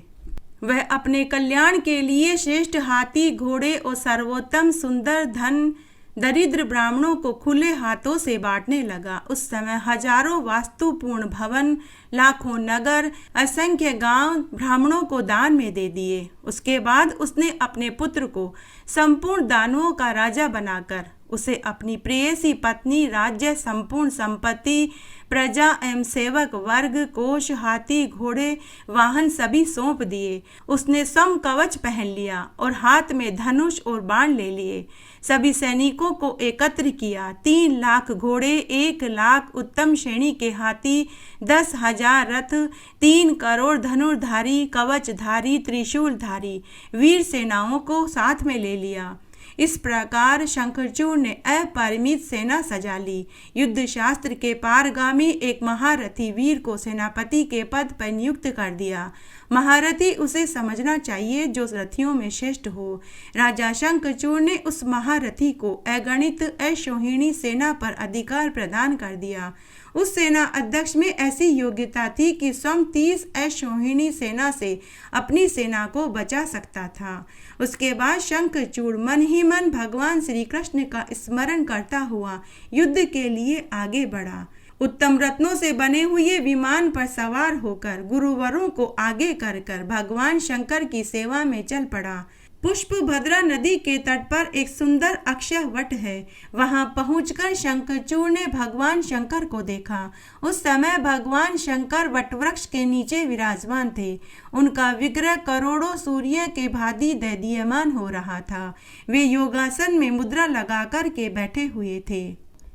वह अपने कल्याण के लिए श्रेष्ठ हाथी, घोड़े और सर्वोत्तम सुंदर धन दरिद्र ब्राह्मणों को खुले हाथों से बांटने लगा। उस समय हजारों वास्तुपूर्ण भवन, लाखों नगर, असंख्य गांव ब्राह्मणों को दान में दे दिए। उसके बाद उसने अपने पुत्र को संपूर्ण दानवों का राजा बनाकर उसे अपनी प्रेयसी पत्नी, राज्य, संपूर्ण संपत्ति, प्रजा एवं सेवक वर्ग, कोष, हाथी, घोड़े, वाहन सभी सौंप दिए। उसने सम कवच पहन लिया और हाथ में धनुष और बाण ले लिए। सभी सैनिकों को एकत्र किया। 3 लाख घोड़े, 1 लाख उत्तम श्रेणी के हाथी, 10,000 रथ, 3 करोड़ धनुर्धारी, कवचधारी, त्रिशूलधारी वीर सेनाओं को साथ में ले लिया। इस प्रकार शंखचूड़ ने अपरिमित सेना सजा ली। युद्ध शास्त्र के पारगामी एक महारथी वीर को सेनापति के पद पर नियुक्त कर दिया। महारथी उसे समझना चाहिए जो रथियों में श्रेष्ठ हो। राजा शंखचूड़ ने उस महारथी को अगणित अश्वहिणी सेना पर अधिकार प्रदान कर दिया। उस सेना अध्यक्ष में ऐसी योग्यता थी कि स्वयं 30 अश्वहिणी सेना से अपनी सेना को बचा सकता था। उसके बाद शंखचूड़ मन ही मन भगवान श्री कृष्ण का स्मरण करता हुआ युद्ध के लिए आगे बढ़ा। उत्तम रत्नों से बने हुए विमान पर सवार होकर गुरुवरों को आगे कर भगवान शंकर की सेवा में चल पड़ा। पुष्पभद्रा नदी के तट पर एक सुंदर अक्षय वट है। वहां पहुंचकर शंखचूड़ ने भगवान शंकर को देखा। उस समय भगवान शंकर वटवृक्ष के नीचे विराजमान थे। उनका विग्रह करोड़ों सूर्य के भांति दैदीयमान हो रहा था। वे योगासन में मुद्रा लगाकर के बैठे हुए थे।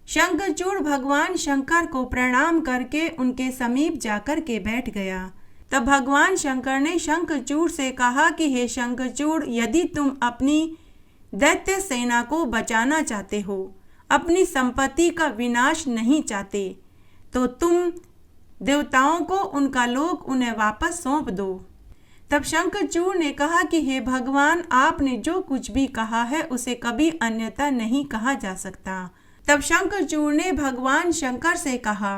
शंखचूड़ भगवान शंकर को प्रणाम करके उनके समीप जाकर के बैठ गया। तब भगवान शंकर ने शंखचूड़ से कहा कि हे शंखचूड़, यदि तुम अपनी दैत्य सेना को बचाना चाहते हो, अपनी संपत्ति का विनाश नहीं चाहते, तो तुम देवताओं को उनका लोक उन्हें वापस सौंप दो। तब शंखचूड़ ने कहा कि हे भगवान, आपने जो कुछ भी कहा है उसे कभी अन्यथा नहीं कहा जा सकता। तब शंखचूड़ ने भगवान शंकर से कहा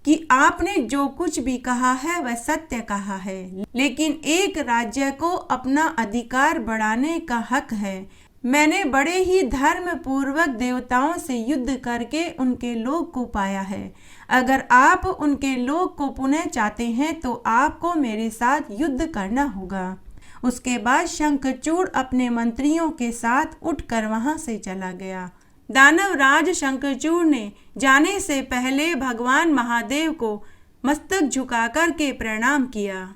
कि आपने जो कुछ भी कहा है वह सत्य कहा है, लेकिन एक राज्य को अपना अधिकार बढ़ाने का हक है। मैंने बड़े ही धर्म पूर्वक देवताओं से युद्ध करके उनके लोक को पाया है। अगर आप उनके लोक को पुनः चाहते हैं तो आपको मेरे साथ युद्ध करना होगा। उसके बाद शंखचूड़ अपने मंत्रियों के साथ उठकर वहां से चला गया। दानवराज शंखचूड़ ने जाने से पहले भगवान महादेव को मस्तक झुकाकर के प्रणाम किया।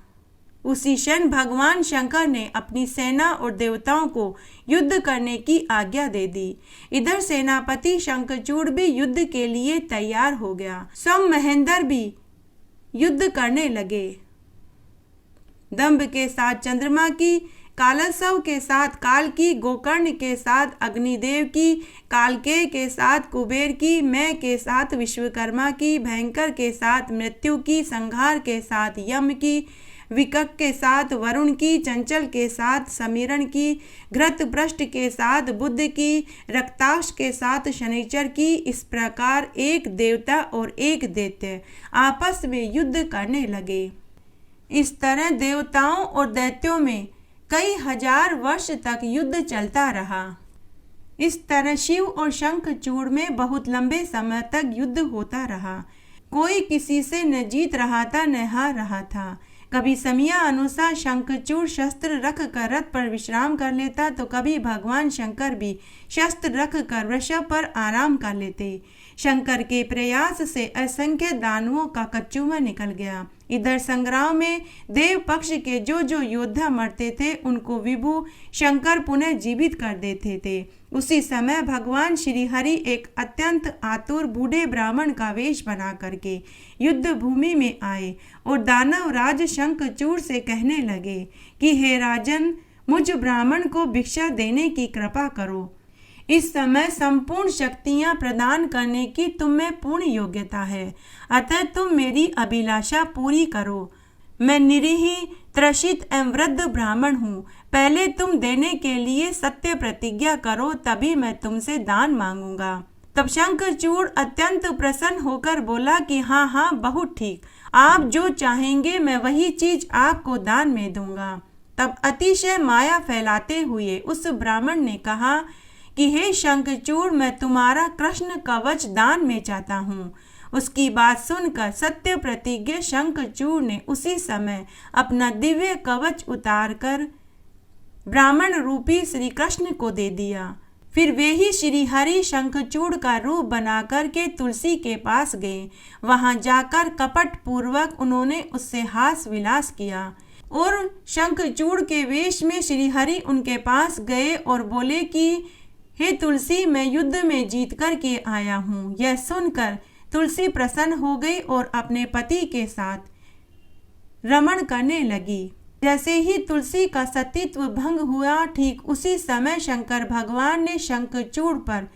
उसी क्षण भगवान शंकर ने अपनी सेना और देवताओं को युद्ध करने की आज्ञा दे दी। इधर सेनापति शंखचूड़ भी युद्ध के लिए तैयार हो गया। स्वयं महेंद्र भी युद्ध करने लगे। दंभ के साथ चंद्रमा की, कालसव के साथ काल की, गोकर्ण के साथ अग्निदेव की, कालकेय के साथ कुबेर की, मैं के साथ विश्वकर्मा की, भयंकर के साथ मृत्यु की, संहार के साथ यम की, विकक के साथ वरुण की, चंचल के साथ समीरण की, घृतभ्रष्ट के साथ बुध की, रक्ताक्ष के साथ शनिचर की। इस प्रकार एक देवता और एक दैत्य आपस में युद्ध करने लगे। इस तरह देवताओं और दैत्यों में कई हजार वर्ष तक युद्ध चलता रहा। इस तरह शिव और शंखचूड़ में बहुत लंबे समय तक युद्ध होता रहा। कोई किसी से न जीत रहा था न हार रहा था। कभी समय अनुसार शंखचूड़ शस्त्र रख कर रथ पर विश्राम कर लेता तो कभी भगवान शंकर भी शस्त्र रख कर वृषभ पर आराम कर लेते। शंकर के प्रयास से असंख्य दानवों का कच्चूमर निकल गया। इधर संग्राम में देव पक्ष के जो जो योद्धा मरते थे उनको विभु शंकर पुनः जीवित कर देते थे। उसी समय भगवान श्री हरि एक अत्यंत आतुर बूढ़े ब्राह्मण का वेश बना करके युद्ध भूमि में आए और दानव राज शंखचूड़ से कहने लगे कि हे राजन, मुझ ब्राह्मण को भिक्षा देने की कृपा करो। इस समय संपूर्ण शक्तियां प्रदान करने की तुम में पूर्ण योग्यता है, अतः तुम मेरी अभिलाषा पूरी करो। मैं निरीह, त्रसित एवं वृद्ध ब्राह्मण हूँ। पहले तुम देने के लिए सत्य प्रतिज्ञा करो, तभी मैं तुमसे दान मांगूंगा। तब शंखचूड़ अत्यंत प्रसन्न होकर बोला कि हाँ हाँ, बहुत ठीक, आप जो चाहेंगे मैं वही चीज आपको दान में दूंगा। तब अतिशय माया फैलाते हुए उस ब्राह्मण ने कहा कि हे शंखचूड़, मैं तुम्हारा कृष्ण कवच दान में चाहता हूँ। उसकी बात सुनकर सत्य प्रतिज्ञ शंखचूड़ ने उसी समय अपना दिव्य कवच उतारकर ब्राह्मण रूपी श्री कृष्ण को दे दिया। फिर वे ही श्री हरि शंखचूड़ का रूप बना करके तुलसी के पास गए। वहां जाकर कपट पूर्वक उन्होंने उससे हास विलास किया और शंखचूड़ के वेश में श्री हरि उनके पास गए और बोले कि हे तुलसी, मैं युद्ध में जीत कर के आया हूँ। यह सुनकर तुलसी प्रसन्न हो गई और अपने पति के साथ रमण करने लगी। जैसे ही तुलसी का सतीत्व भंग हुआ, ठीक उसी समय शंकर भगवान ने शंखचूड़ पर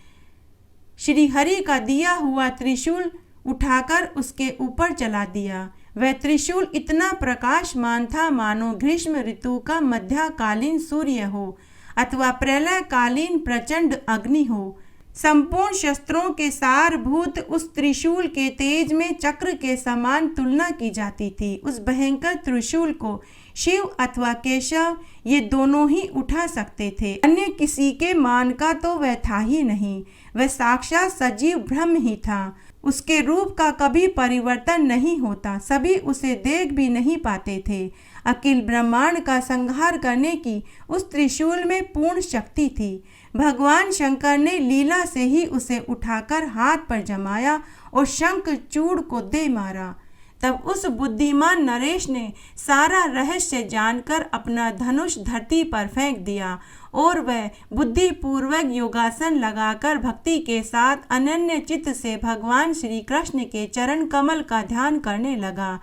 श्री हरि का दिया हुआ त्रिशूल उठाकर उसके ऊपर चला दिया। वह त्रिशूल इतना प्रकाशमान था मानो ग्रीष्म ऋतु का मध्यकालीन सूर्य हो अथवा प्रलयकालीन प्रचंड अग्नि हो। संपूर्ण शस्त्रों के सारभूत उस त्रिशूल के तेज में चक्र के समान तुलना की जाती थी। उस भयंकर त्रिशूल को शिव अथवा केशव ये दोनों ही उठा सकते थे, अन्य किसी के मान का तो वह था ही नहीं। वह साक्षात सजीव ब्रह्म ही था। उसके रूप का कभी परिवर्तन नहीं होता, सभी उसे देख भी नहीं पाते थे। अखिल ब्रह्मांड का संहार करने की उस त्रिशूल में पूर्ण शक्ति थी। भगवान शंकर ने लीला से ही उसे उठाकर हाथ पर जमाया और शंखचूड़ को दे मारा। तब उस बुद्धिमान नरेश ने सारा रहस्य जानकर अपना धनुष धरती पर फेंक दिया और वह बुद्धिपूर्वक योगासन लगाकर भक्ति के साथ अनन्य चित्त से भगवान श्री कृष्ण के चरण कमल का ध्यान करने लगा।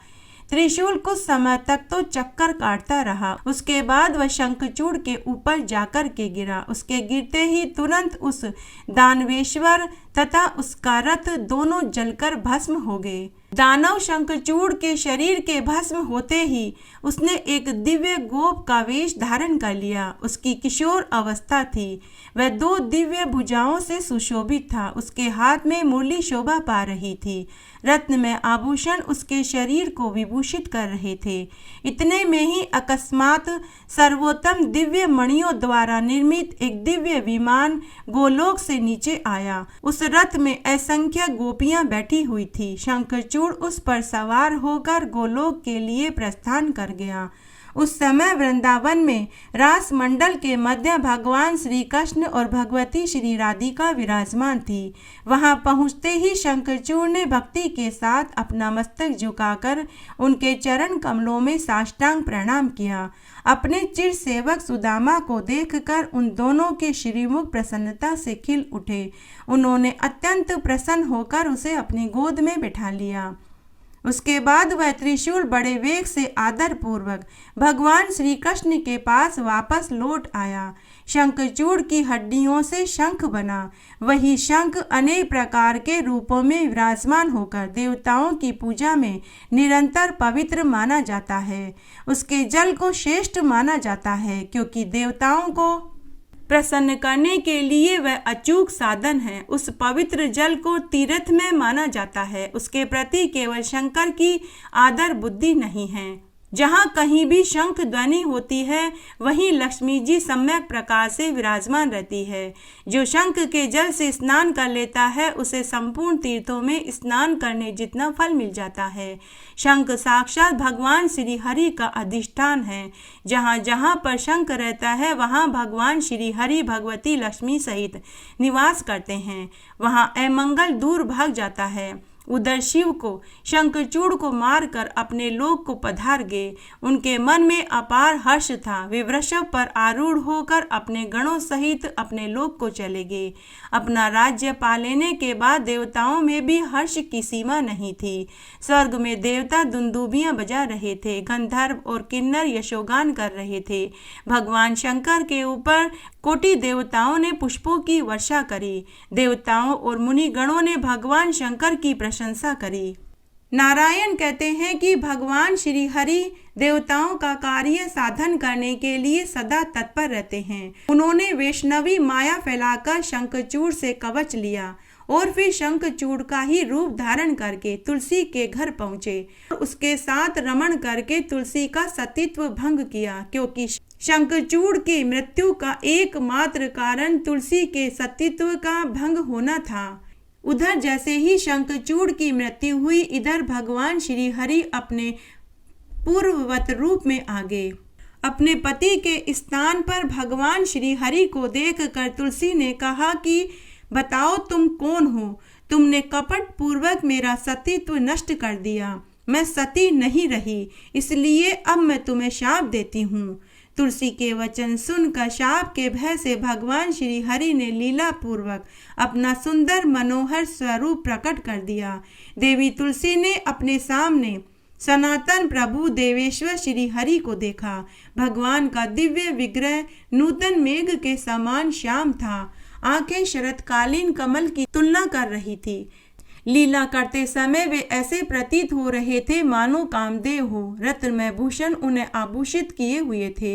त्रिशूल कुछ समय तक तो चक्कर काटता रहा, उसके बाद वह शंखचूड़ के ऊपर जाकर के गिरा। उसके गिरते ही तुरंत उस दानवेश्वर तथा उसका रथ दोनों जलकर भस्म हो गए। दानव शंखचूड़ के शरीर के भस्म होते ही उसने एक दिव्य गोप का वेश धारण कर लिया। उसकी किशोर अवस्था थी। वह 2 दिव्य भुजाओं से सुशोभित था। उसके हाथ में मुरली शोभा पा रही थी। रत्न में आभूषण उसके शरीर को विभूषित कर रहे थे। इतने में ही अकस्मात सर्वोत्तम दिव्य मणियों द्वारा निर्मित एक दिव्य विमान गोलोक से नीचे आया। उस रथ में असंख्य गोपियां बैठी हुई थी। शंखचूड़ उस पर सवार होकर गोलोक के लिए प्रस्थान कर गया। उस समय वृंदावन में रास मंडल के मध्य भगवान श्री कृष्ण और भगवती श्री राधिका विराजमान थी। वहां पहुंचते ही शंखचूड़ ने भक्ति के साथ अपना मस्तक झुकाकर उनके चरण कमलों में साष्टांग प्रणाम किया। अपने चिर सेवक सुदामा को देखकर उन दोनों के श्रीमुख प्रसन्नता से खिल उठे। उन्होंने अत्यंत प्रसन्न होकर उसे अपनी गोद में बैठा लिया। उसके बाद वह त्रिशूल बड़े वेग से आदर पूर्वक भगवान श्री कृष्ण के पास वापस लौट आया। शंखचूड़ की हड्डियों से शंख बना। वही शंख अनेक प्रकार के रूपों में विराजमान होकर देवताओं की पूजा में निरंतर पवित्र माना जाता है। उसके जल को श्रेष्ठ माना जाता है, क्योंकि देवताओं को प्रसन्न करने के लिए वह अचूक साधन है। उस पवित्र जल को तीर्थ में माना जाता है। उसके प्रति केवल शंकर की आदर बुद्धि नहीं है। जहाँ कहीं भी शंख ध्वनि होती है वहीं लक्ष्मी जी सम्यक प्रकार से विराजमान रहती है। जो शंख के जल से स्नान कर लेता है उसे संपूर्ण तीर्थों में स्नान करने जितना फल मिल जाता है। शंख साक्षात भगवान श्री हरि का अधिष्ठान है। जहाँ जहाँ पर शंख रहता है वहाँ भगवान श्री हरि भगवती लक्ष्मी सहित निवास करते हैं। वहाँ अमंगल दूर भाग जाता है। उधर शिव को शंखचूड़ को मारकर अपने लोक को पधार गए। उनके मन में अपार हर्ष था। वे वृषभ पर आरूढ़ होकर अपने गणों सहित अपने लोक को चले गए। अपना राज्य पा लेने के बाद देवताओं में भी हर्ष की सीमा नहीं थी। स्वर्ग में देवता दुंदुभियां बजा रहे थे। गंधर्व और किन्नर यशोगान कर रहे थे। भगवान शंकर के ऊपर कोटि देवताओं ने पुष्पों की वर्षा करी। देवताओं और मुनि गणों ने भगवान शंकर की प्रशंसा करी। नारायण कहते हैं कि भगवान श्री हरि देवताओं का कार्य साधन करने के लिए सदा तत्पर रहते हैं। उन्होंने वैष्णवी माया फैलाकर शंखचूड़ से कवच लिया और फिर शंखचूड़ का ही रूप धारण करके तुलसी के घर पहुंचे और उसके साथ रमण करके तुलसी का सतीत्व भंग किया, क्योंकि शंखचूड़ की मृत्यु का एकमात्र कारण तुलसी के सतीत्व का भंग होना था। उधर जैसे ही शंखचूड़ की मृत्यु हुई, इधर भगवान श्री हरि अपने पूर्ववत रूप में आ गए। अपने पति के स्थान पर भगवान श्री हरि को देखकर तुलसी ने कहा कि बताओ तुम कौन हो? तुमने कपट पूर्वक मेरा सतीत्व नष्ट कर दिया। मैं सती नहीं रही, इसलिए अब मैं तुम्हें शाप देती हूँ। तुलसी के वचन सुनकर शाप के भय से भगवान श्री हरि ने लीला पूर्वक अपना सुंदर मनोहर स्वरूप प्रकट कर दिया। देवी तुलसी ने अपने सामने सनातन प्रभु देवेश्वर श्री हरि को देखा। भगवान का दिव्य विग्रह नूतन मेघ के समान श्याम था। आंखें शरतकालीन कमल की तुलना कर रही थी। लीला करते समय वे ऐसे प्रतीत हो रहे थे मानो कामदेव हो। रत्नमय भूषण उन्हें आभूषित किए हुए थे।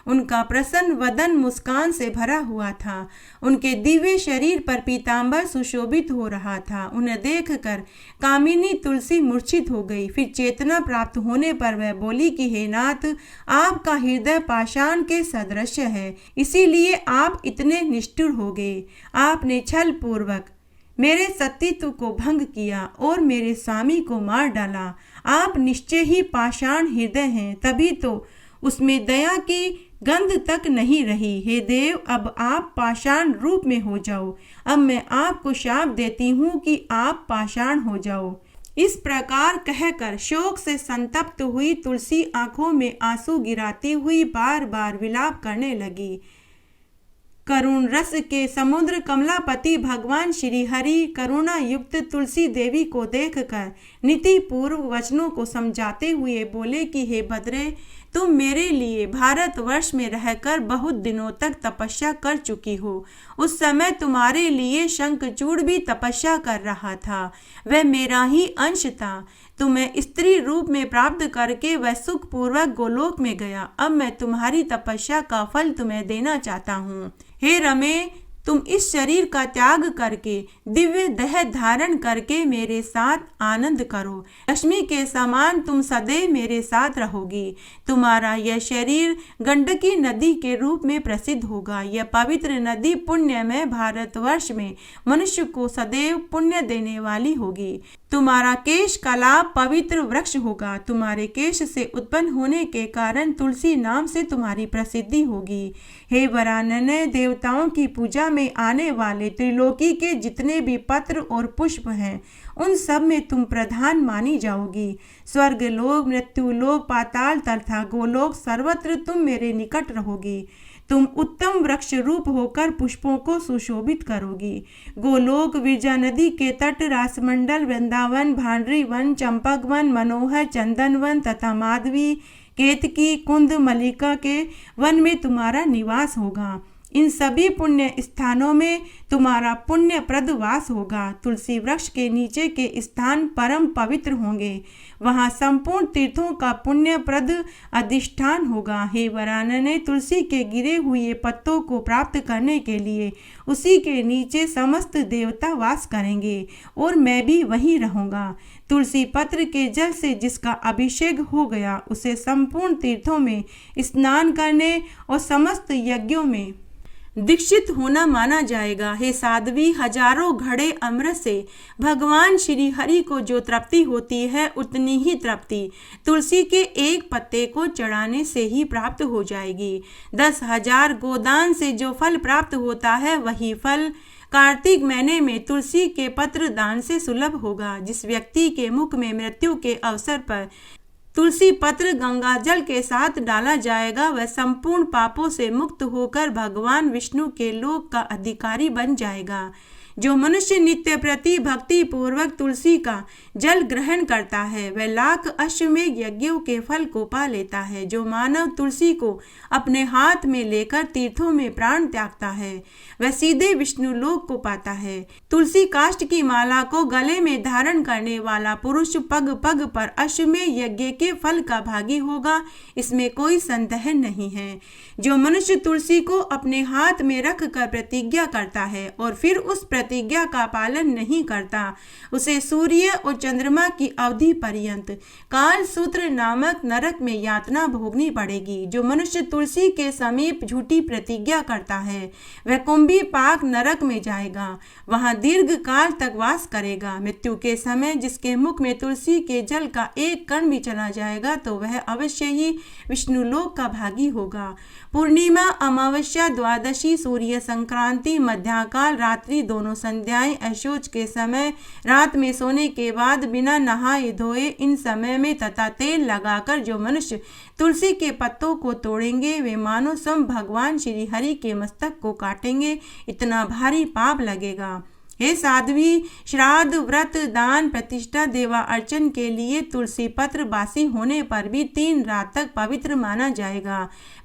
उनका प्रसन्न वदन मुस्कान से भरा हुआ था। उनके दिव्य शरीर पर पीतांबर सुशोभित हो रहा था। उन्हें देखकर कामिनी तुलसी मूर्छित हो गई। फिर चेतना प्राप्त होने पर वह बोली कि हे नाथ, आपका हृदय पाषाण के सदृश है, इसीलिए आप इतने निष्ठुर हो गए। आपने छल पूर्वक मेरे सतीत्व को भंग किया और मेरे स्वामी को मार डाला। आप निश्चय ही पाषाण हृदय हैं, तभी तो उसमें दया की गंध तक नहीं रही। हे देव, अब आप पाषाण रूप में हो जाओ। अब मैं आपको शाप देती हूँ कि आप पाषाण हो जाओ। इस प्रकार कहकर शोक से संतप्त हुई तुलसी आंखों में आंसू गिराती हुई बार बार विलाप करने लगी। करुण रस के समुद्र कमलापति भगवान श्री हरि करुणा युक्त तुलसी देवी को देखकर नीति पूर्व वचनों को समझाते हुए बोले कि हे भद्रे, तुम मेरे लिए भारतवर्ष में रहकर बहुत दिनों तक तपस्या कर चुकी हो। उस समय तुम्हारे लिए शंखचूड़ भी तपस्या कर रहा था। वह मेरा ही अंश था। तुम्हें स्त्री रूप में प्राप्त करके वह सुख पूर्वक गोलोक में गया। अब मैं तुम्हारी तपस्या का फल तुम्हें देना चाहता हूँ। हे रमे, तुम इस शरीर का त्याग करके दिव्य देह धारण करके मेरे साथ आनंद करो। लक्ष्मी के समान तुम सदैव मेरे साथ रहोगी। तुम्हारा यह शरीर गंडकी नदी के रूप में प्रसिद्ध होगा। यह पवित्र नदी पुण्यमय भारतवर्ष में मनुष्य को सदैव पुण्य देने वाली होगी। तुम्हारा केश कलाप पवित्र वृक्ष होगा। तुम्हारे केश से उत्पन्न होने के कारण तुलसी नाम से तुम्हारी प्रसिद्धि होगी। हे वरानने, देवताओं की पूजा में आने वाले त्रिलोकी के जितने भी पत्र और पुष्प हैं, उन सब में तुम प्रधान मानी जाओगी। स्वर्ग लोक, मृत्यु लोक, पाताल तथा गोलोक, सर्वत्र तुम मेरे निकट रहोगी। तुम उत्तम वृक्ष रूप होकर पुष्पों को सुशोभित करोगी। गोलोक, विरजा नदी के तट, रासमंडल, वृंदावन, भांडरी वन, चंपक वन, मनोहर चंदन वन तथा माधवी, केतकी, कुंद, मल्लिका के वन में तुम्हारा निवास होगा। इन सभी पुण्य स्थानों में तुम्हारा पुण्यप्रद वास होगा। तुलसी वृक्ष के नीचे के स्थान परम पवित्र होंगे। वहाँ संपूर्ण तीर्थों का पुण्यप्रद अधिष्ठान होगा। हे वरानने, तुलसी के गिरे हुए पत्तों को प्राप्त करने के लिए उसी के नीचे समस्त देवता वास करेंगे और मैं भी वहीं रहूँगा। तुलसी पत्र के जल से जिसका अभिषेक हो गया, उसे संपूर्ण तीर्थों में स्नान करने और समस्त यज्ञों में दीक्षित होना माना जाएगा। हे साध्वी, हजारों घड़े अमृत से भगवान श्री हरि को जो तृप्ति होती है, उतनी ही तृप्ति तुलसी के एक पत्ते को चढ़ाने से ही प्राप्त हो जाएगी। 10,000 गोदान से जो फल प्राप्त होता है, वही फल कार्तिक महीने में तुलसी के पत्र दान से सुलभ होगा। जिस व्यक्ति के मुख में मृत्यु के अवसर पर तुलसी पत्र गंगा जल के साथ डाला जाएगा, वह संपूर्ण पापों से मुक्त होकर भगवान विष्णु के लोक का अधिकारी बन जाएगा। जो मनुष्य नित्य प्रति भक्ति पूर्वक तुलसी का जल ग्रहण करता है, वह लाख अश्वमेध यज्ञों के फल को पा लेता है। जो मानव तुलसी को अपने हाथ में लेकर तीर्थों में प्राण त्यागता है, वह सीधे विष्णु लोक को पाता है। तुलसी काष्ठ की माला को गले में धारण करने वाला पुरुष पग पग पर अश्वमेध यज्ञ के फल का भागी होगा, इसमें कोई संदेह नहीं है। जो मनुष्य तुलसी को अपने हाथ में रख कर प्रतिज्ञा करता है और फिर उस प्रतिज्ञा का पालन नहीं करता उसे सूर्य और चंद्रमा की अवधि पर्यंत काल सूत्र नामक नरक में यातना भोगनी पड़ेगी। जो मनुष्य तुलसी के समीप झूठी प्रतिज्ञा करता है वह कुंभी पाक नरक में जाएगा, वहां दीर्घ काल तक वास करेगा। मृत्यु के समय जिसके मुख में तुलसी के जल का एक कण भी चला जाएगा तो वह अवश्य ही विष्णुलोक का भागी होगा। पूर्णिमा, अमावस्या, द्वादशी, सूर्य संक्रांति, मध्याकाल, रात्रि दोनों संध्याएं, ऐशोच के समय, रात में सोने के बाद, बिना नहाए धोए इन समय में तथा तेल लगाकर जो मनुष्य तुलसी के पत्तों को तोड़ेंगे वे मानो स्वयं भगवान श्री हरि के मस्तक को काटेंगे, इतना भारी पाप लगेगा। हे साध्वी, श्राद्ध, व्रत, दान, प्रतिष्ठा, देवा अर्चन के लिए तुलसी पत्र बासी होने पर भी 3 रात तक पवित्र माना जाएगा।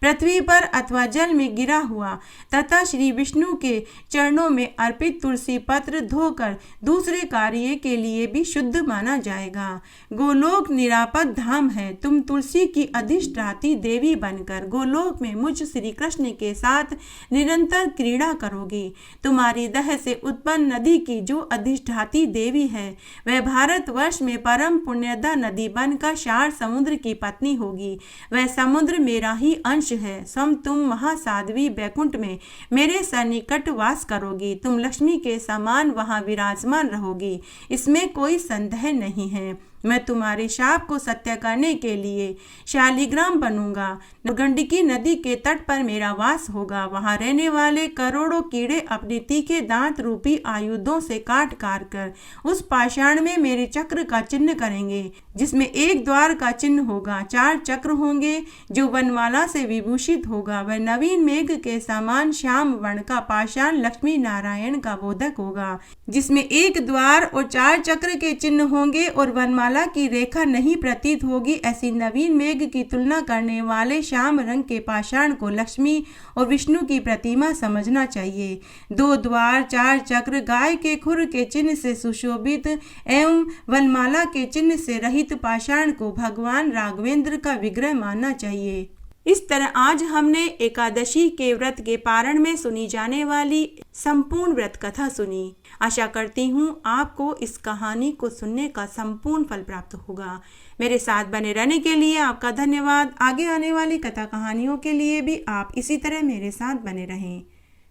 पृथ्वी पर अथवा जल में गिरा हुआ तथा श्री विष्णु के चरणों में अर्पित तुलसी पत्र धोकर दूसरे कार्य के लिए भी शुद्ध माना जाएगा। गोलोक निरापद धाम है। तुम तुलसी की अधिष्ठात्री देवी बनकर गोलोक में मुझ श्री कृष्ण के साथ निरंतर क्रीड़ा करोगी। तुम्हारी दह से उत्पन्न नदी की जो अधिष्ठाती देवी है वह भारतवर्ष में परम पुण्यदा नदी बनकर 4 समुद्र की पत्नी होगी। वह समुद्र मेरा ही अंश है। तुम महासाध्वी बैकुंठ में मेरे सन्निकट वास करोगी। तुम लक्ष्मी के समान वहां विराजमान रहोगी, इसमें कोई संदेह नहीं है। मैं तुम्हारे शाप को सत्य करने के लिए शालिग्राम बनूंगा। गंडकी नदी के तट पर मेरा वास होगा। वहां रहने वाले करोड़ों कीड़े अपने तीखे दांत रूपी आयुधों से काट कर उस पाषाण में मेरे चक्र का चिन्ह करेंगे, जिसमें एक द्वार का चिन्ह होगा। 4 चक्र होंगे जो वनमाला से विभूषित होगा। वह नवीन मेघ के समान श्याम वर्ण का पाषाण लक्ष्मी नारायण का बोधक होगा, जिसमें एक द्वार और 4 चक्र के चिन्ह होंगे और वनमाला की रेखा नहीं प्रतीत होगी। ऐसी नवीन मेघ की तुलना करने वाले श्याम रंग के पाषाण को लक्ष्मी और विष्णु की प्रतिमा समझना चाहिए। 2 द्वार, 4 चक्र, गाय के खुर के चिन्ह से सुशोभित एवं वनमाला के चिन्ह से रहित पाषाण को भगवान राघवेंद्र का विग्रह मानना चाहिए। इस तरह आज हमने एकादशी के व्रत के पारण में सुनी जाने वाली संपूर्ण व्रत कथा सुनी। आशा करती हूँ आपको इस कहानी को सुनने का संपूर्ण फल प्राप्त होगा। मेरे साथ बने रहने के लिए आपका धन्यवाद। आगे आने वाली कथा कहानियों के लिए भी आप इसी तरह मेरे साथ बने रहें।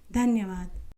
धन्यवाद।